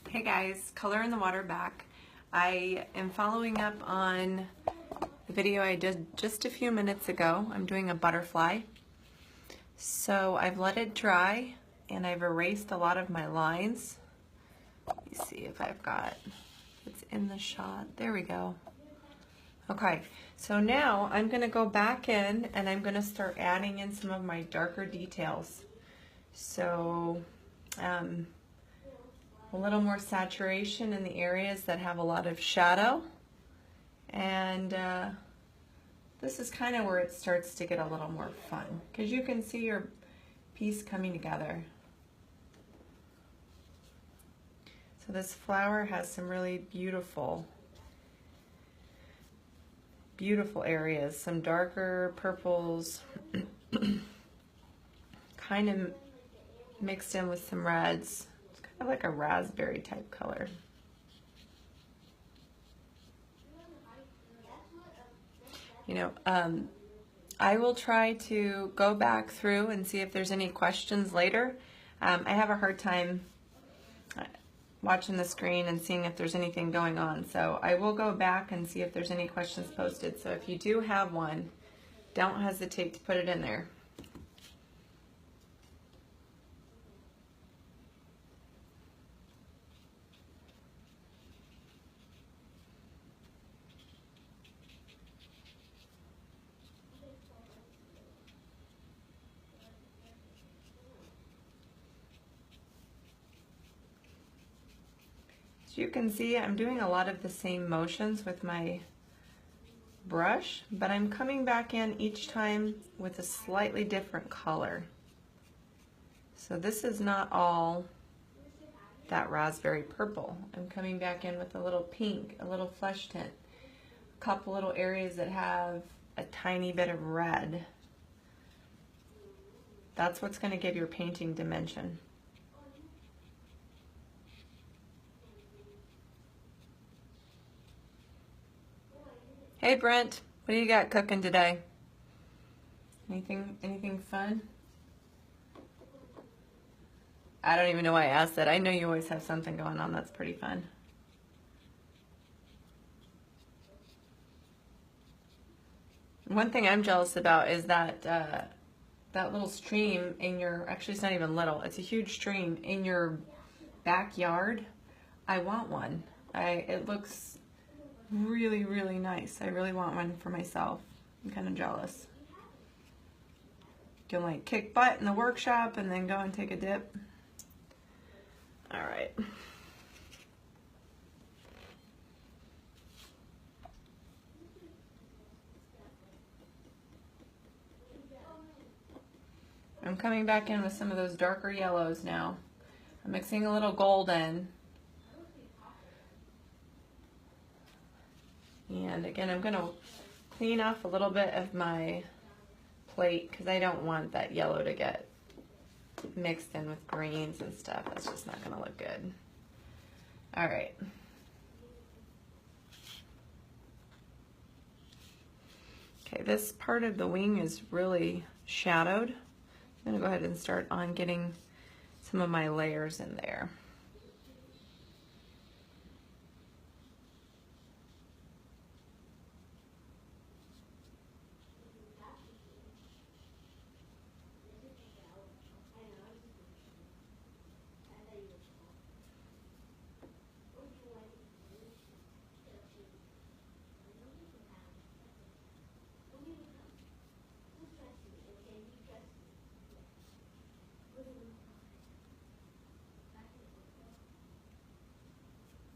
Hey guys, Color in the Water back. I am following up on the video I did just a few minutes ago. I'm doing a butterfly. So I've let it dry and I've erased a lot of my lines. Let me see if I've got, it's in the shot. There we go. Okay, so now I'm going to go back in and I'm going to start adding in some of my darker details. So, a little more saturation in the areas that have a lot of shadow, and this is kind of where it starts to get a little more fun because you can see your piece coming together. So this flower has some really beautiful areas, some darker purples kind of mixed in with some reds. Like a raspberry type color. You know, I will try to go back through and see if there's any questions later. I have a hard time watching the screen and seeing if there's anything going on. So I will go back and see if there's any questions posted. So if you do have one, don't hesitate to put it in there. As you can see, I'm doing a lot of the same motions with my brush, but I'm coming back in each time with a slightly different color. So this is not all that raspberry purple. I'm coming back in with a little pink, a little flesh tint, a couple little areas that have a tiny bit of red. That's what's going to give your painting dimension. Hey Brent, what do you got cooking today? Anything fun? I don't even know why I asked that. I know you always have something going on that's pretty fun. One thing I'm jealous about is that that little stream in your, actually it's not even little, it's a huge stream in your backyard. I want one. It looks really, really nice. I really want one for myself. I'm kind of jealous. You can like kick butt in the workshop and then go and take a dip. All right. I'm coming back in with some of those darker yellows now. I'm mixing a little gold in. And again, I'm going to clean off a little bit of my plate because I don't want that yellow to get mixed in with greens and stuff. That's just not going to look good. All right. Okay, this part of the wing is really shadowed. I'm going to go ahead and start on getting some of my layers in there.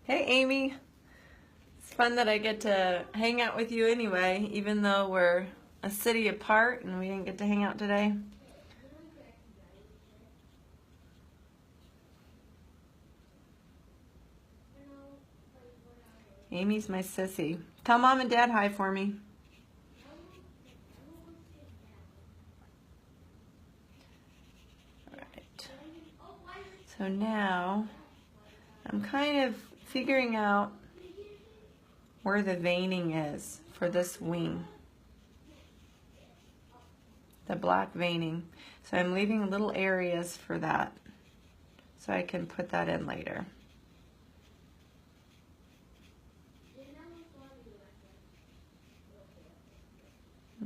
Hey Amy, it's fun that I get to hang out with you anyway, even though we're a city apart and we didn't get to hang out today. Amy's my sissy. Tell mom and dad hi for me. All right. So now I'm kind of figuring out where the veining is for this wing, the black veining. So I'm leaving little areas for that so I can put that in later.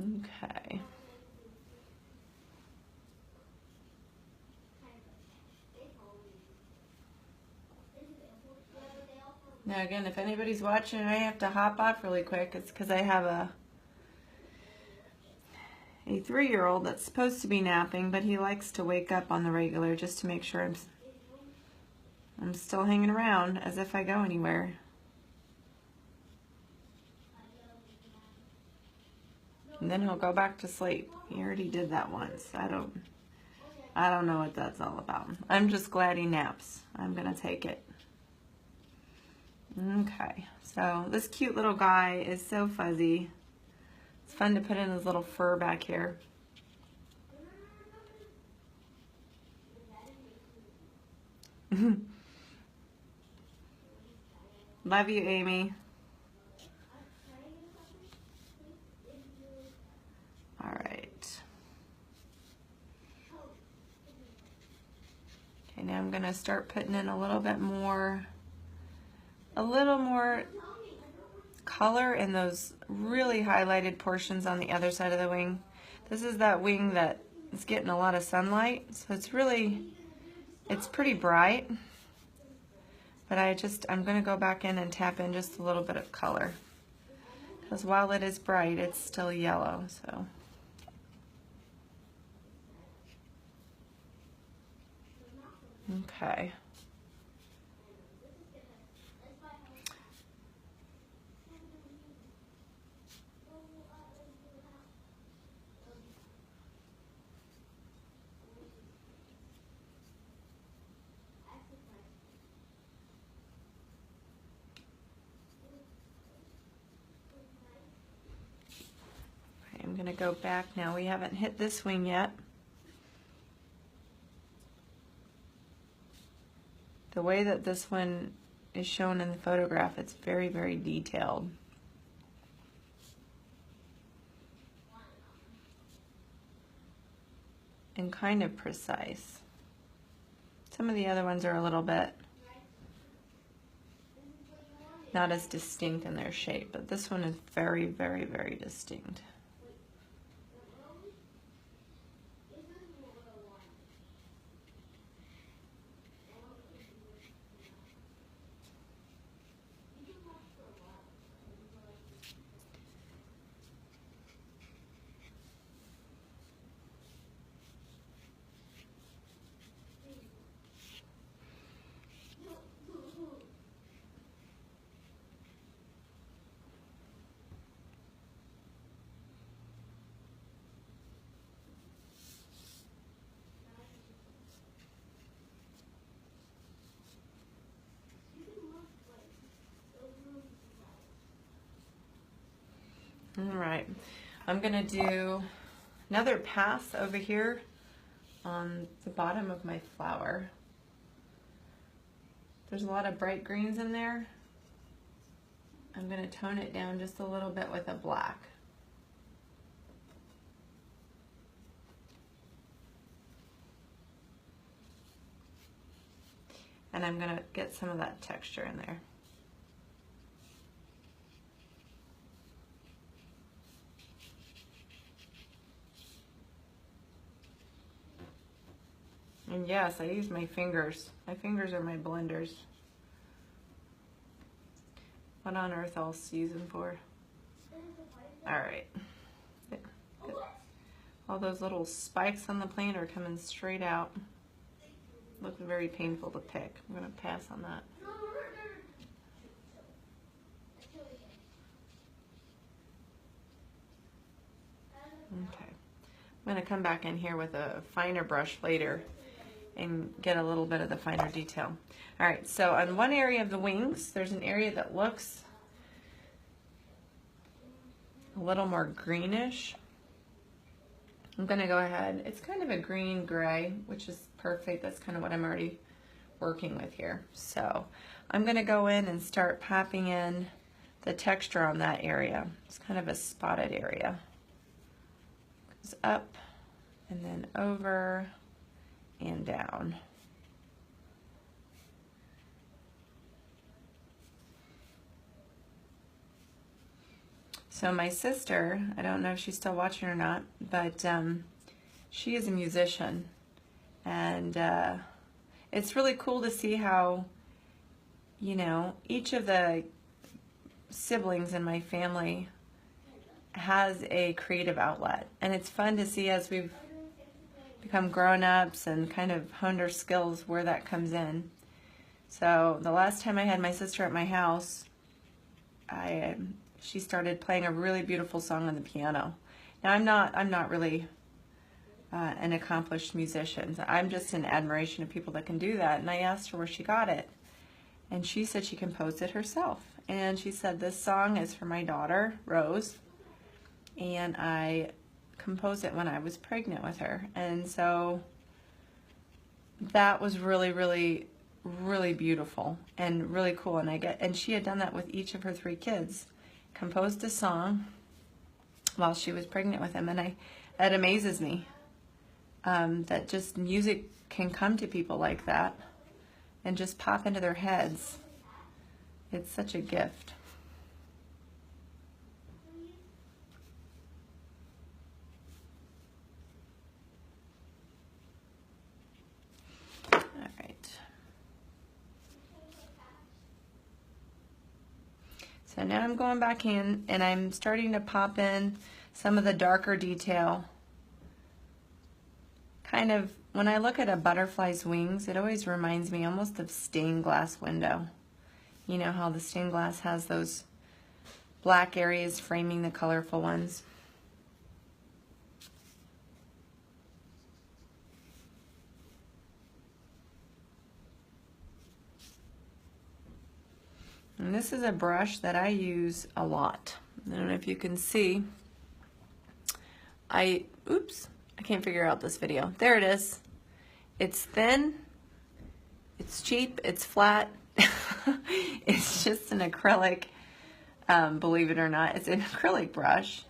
Okay. Now again, if anybody's watching and I have to hop off really quick, it's because I have a 3-year-old that's supposed to be napping, but he likes to wake up on the regular just to make sure I'm still hanging around as if I go anywhere. And then he'll go back to sleep. He already did that once. I don't know what that's all about. I'm just glad he naps. I'm gonna take it. Okay, so this cute little guy is so fuzzy. It's fun to put in his little fur back here. Love you, Amy. All right. Okay, now I'm gonna start putting in a little more color in those really highlighted portions on the other side of the wing. This is that wing that is getting a lot of sunlight, so it's pretty bright. But I'm gonna go back in and tap in just a little bit of color, because while it is bright, it's still yellow, so. Okay. I'm going to go back now. We haven't hit this wing yet. The way that this one is shown in the photograph, it's very, very detailed. And kind of precise. Some of the other ones are a little bit not as distinct in their shape, but this one is very, very, very distinct. All right, I'm gonna do another pass over here on the bottom of my flower. There's a lot of bright greens in there. I'm gonna tone it down just a little bit with a black. And I'm gonna get some of that texture in there. And yes, I use my fingers. My fingers are my blenders. What on earth else use them for? All right. All those little spikes on the plant are coming straight out. Looks very painful to pick. I'm gonna pass on that. Okay. I'm gonna come back in here with a finer brush later and get a little bit of the finer detail. All right, so on one area of the wings, there's an area that looks a little more greenish. I'm gonna go ahead, it's kind of a green gray, which is perfect. That's kind of what I'm already working with here. So I'm gonna go in and start popping in the texture on that area. It's kind of a spotted area. Goes up and then over and down. So my sister, I don't know if she's still watching or not, but she is a musician, and it's really cool to see how, you know, each of the siblings in my family has a creative outlet, and it's fun to see as we've become grown-ups and kind of honed our skills where that comes in. So the last time I had my sister at my house, she started playing a really beautiful song on the piano. Now I'm not really an accomplished musician. I'm just in admiration of people that can do that. And I asked her where she got it, and she said she composed it herself. And she said, this song is for my daughter, Rose, and I composed it when I was pregnant with her. And so that was really, really, really beautiful and really cool. And she had done that with each of her 3 kids, composed a song while she was pregnant with him. And that amazes me, that just music can come to people like that and just pop into their heads. It's such a gift. All right. So now I'm going back in and I'm starting to pop in some of the darker detail. Kind of, when I look at a butterfly's wings, it always reminds me almost of stained glass window. You know how the stained glass has those black areas framing the colorful ones. And this is a brush that I use a lot. I don't know if you can see. Oops, I can't figure out this video. There it is. It's thin, it's cheap, it's flat. It's just an acrylic, believe it or not. It's an acrylic brush,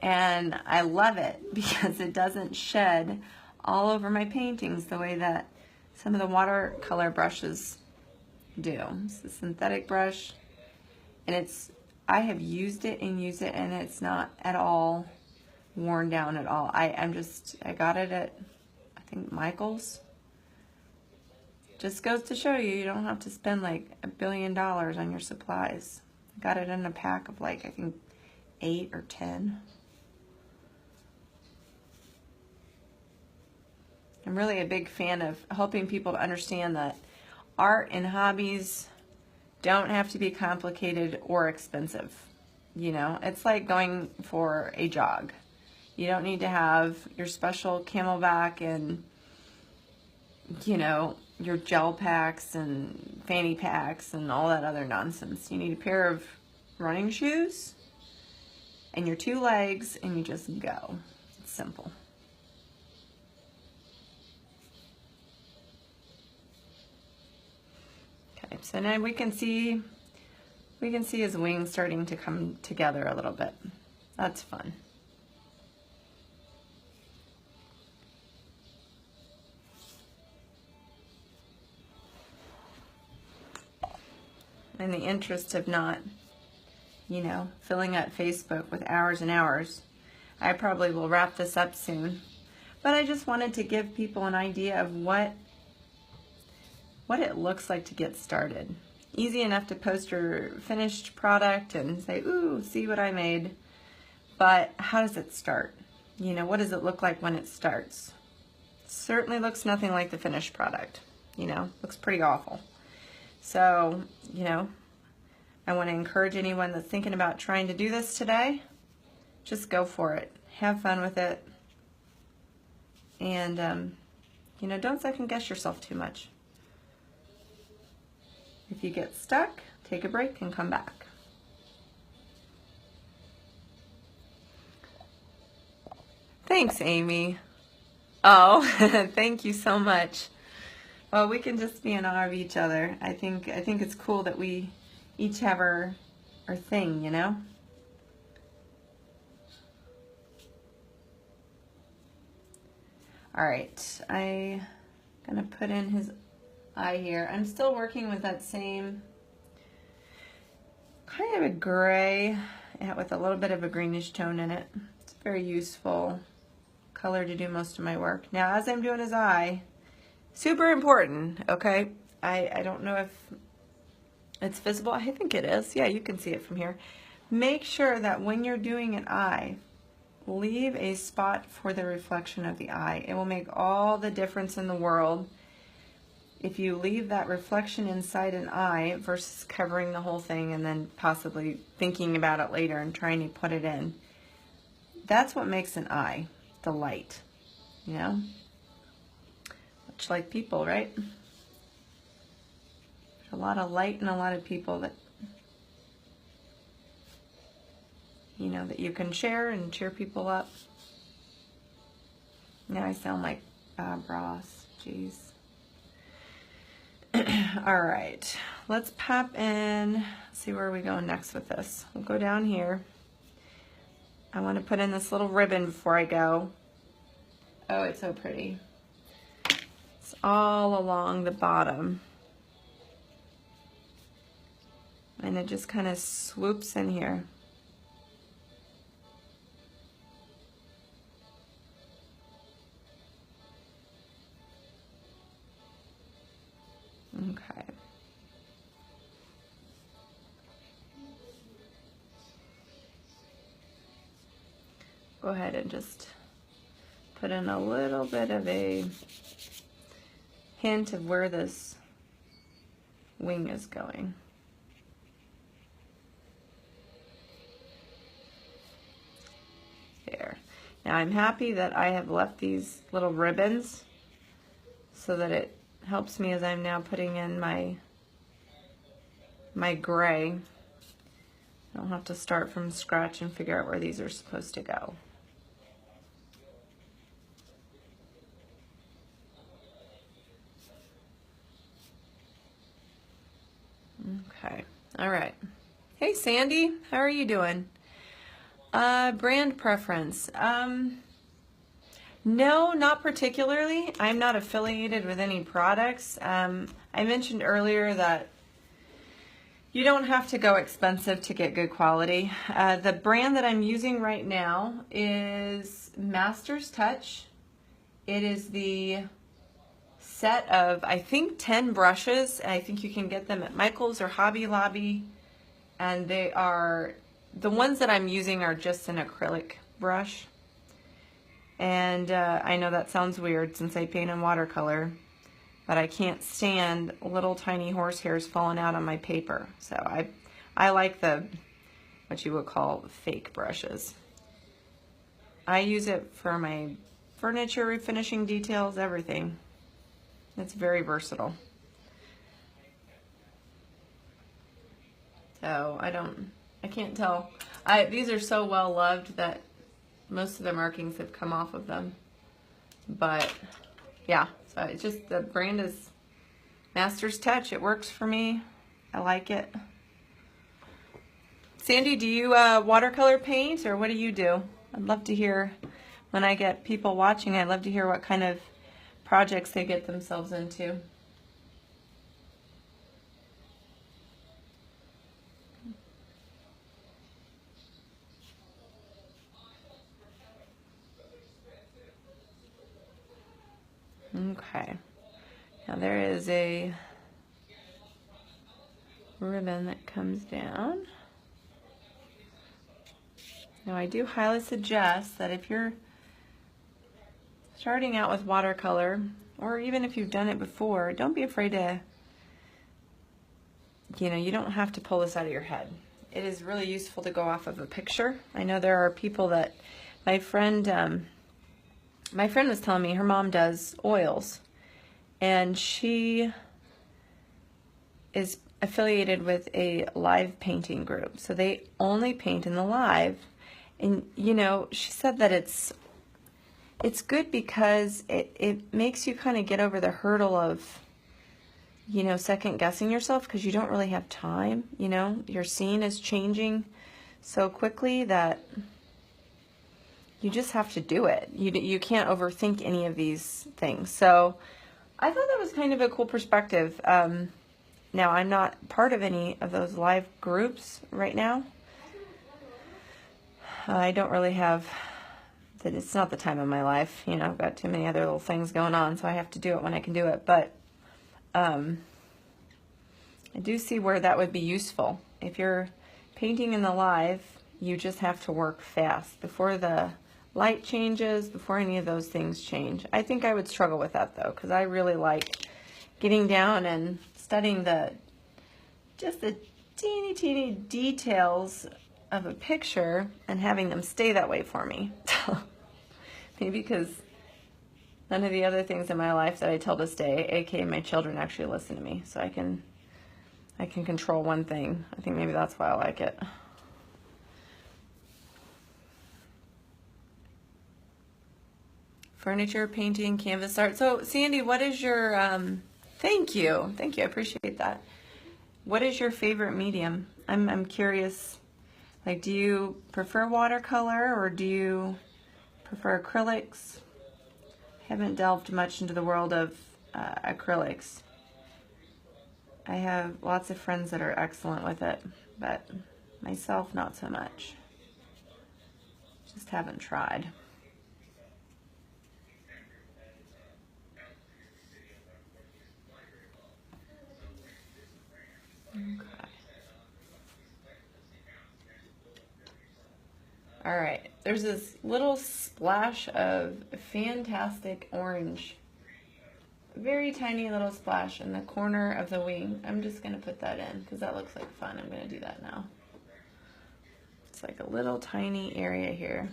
and I love it because it doesn't shed all over my paintings the way that some of the watercolor brushes do. It's a synthetic brush, and I have used it and it's not at all worn down at all. I got it at, I think, Michael's. Just goes to show you don't have to spend like $1 billion on your supplies. I got it in a pack of like, I think, 8 or 10. I'm really a big fan of helping people to understand that art and hobbies don't have to be complicated or expensive. You know, it's like going for a jog. You don't need to have your special Camelback and, you know, your gel packs and fanny packs and all that other nonsense. You need a pair of running shoes and your 2 legs, and you just go. It's simple. Okay, so now we can see his wings starting to come together a little bit. That's fun. In the interest of not, you know, filling up Facebook with hours and hours, I probably will wrap this up soon. But I just wanted to give people an idea of what it looks like to get started. Easy enough to post your finished product and say, ooh, see what I made. But how does it start? You know, what does it look like when it starts? It certainly looks nothing like the finished product. You know, looks pretty awful. So, you know, I want to encourage anyone that's thinking about trying to do this today, just go for it. Have fun with it. And, you know, don't second guess yourself too much. If you get stuck, take a break and come back. Thanks, Amy. Oh, thank you so much. Well, we can just be in awe of each other. I think it's cool that we each have our thing, you know? All right, I'm gonna put in his eye here. I'm still working with that same kind of a gray with a little bit of a greenish tone in it. It's a very useful color to do most of my work. Now, as I'm doing his eye, super important, okay? I don't know if it's visible. I think it is. Yeah, you can see it from here. Make sure that when you're doing an eye, leave a spot for the reflection of the eye. It will make all the difference in the world if you leave that reflection inside an eye versus covering the whole thing and then possibly thinking about it later and trying to put it in. That's what makes an eye, the light, you know? Much like people, right? There's a lot of light in a lot of people that, you know, that you can share and cheer people up. Now I sound like Bob Ross, jeez. All right, let's pop in, see where we go next with this. We'll go down here. I want to put in this little ribbon before I go. Oh, it's so pretty. It's all along the bottom. And it just kind of swoops in here. Okay. Go ahead and just put in a little bit of a hint of where this wing is going. There. Now I'm happy that I have left these little ribbons so that it helps me as I'm now putting in my gray. I don't have to start from scratch and figure out where these are supposed to go. Okay, all right. Hey Sandy, how are you doing? Brand preference. No, not particularly. I'm not affiliated with any products. I mentioned earlier that you don't have to go expensive to get good quality. The brand that I'm using right now is Masters Touch. It is the set of, I think, 10 brushes. I think you can get them at Michael's or Hobby Lobby. And they are, the ones that I'm using are just an acrylic brush. And I know that sounds weird since I paint in watercolor, but I can't stand little tiny horsehairs falling out on my paper. So I like the, what you would call fake brushes. I use it for my furniture refinishing details, everything. It's very versatile. So I can't tell. These are so well loved that most of the markings have come off of them. But yeah, so it's just, the brand is Masters Touch. It works for me. I like it. Sandy, do you watercolor paint, or what do you do? I'd love to hear, when I get people watching, I'd love to hear what kind of projects they get themselves into. Okay, now there is a ribbon that comes down. Now I do highly suggest that if you're starting out with watercolor, or even if you've done it before, don't be afraid to, you don't have to pull this out of your head. It is really useful to go off of a picture. I know there are people that, my friend was telling me her mom does oils, and she is affiliated with a live painting group. So they only paint in the live. And, she said that it's good because it makes you kind of get over the hurdle of, second guessing yourself, because you don't really have time. Your scene is changing so quickly that you just have to do it. You can't overthink any of these things. So I thought that was kind of a cool perspective. Now, I'm not part of any of those live groups right now, I don't really have, that it's not the time of my life. You know, I've got too many other little things going on, so I have to do it when I can do it. But I do see where that would be useful. If you're painting in the live, you just have to work fast before the light changes, before any of those things change. I think I would struggle with that though, because I really like getting down and studying just the teeny details of a picture and having them stay that way for me. Maybe because none of the other things in my life that I tell to stay, aka my children, actually listen to me. So I can control one thing. I think maybe that's why I like it. Furniture, painting, canvas art. So Sandy, what is your, thank you, I appreciate that. What is your favorite medium? I'm curious, like, do you prefer watercolor or do you prefer acrylics? I haven't delved much into the world of acrylics. I have lots of friends that are excellent with it, but myself not so much. Just haven't tried. Okay. All right, there's this little splash of fantastic orange. Very tiny little splash in the corner of the wing. I'm just going to put that in because that looks like fun. I'm going to do that now. It's like a little tiny area here.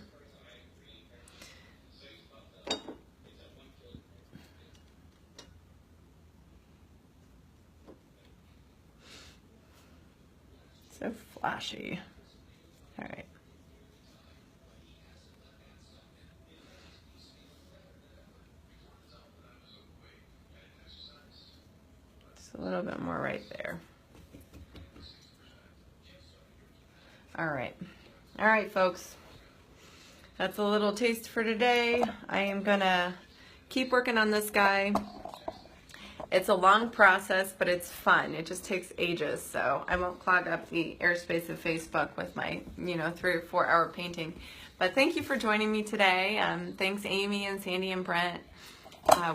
So flashy. All right. Just a little bit more right there. All right. All right, folks. That's a little taste for today. I am gonna keep working on this guy. It's a long process, but it's fun. It just takes ages, so I won't clog up the airspace of Facebook with my, 3 or 4 hour painting. But thank you for joining me today. Thanks Amy and Sandy and Brent.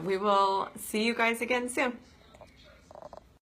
We will see you guys again soon.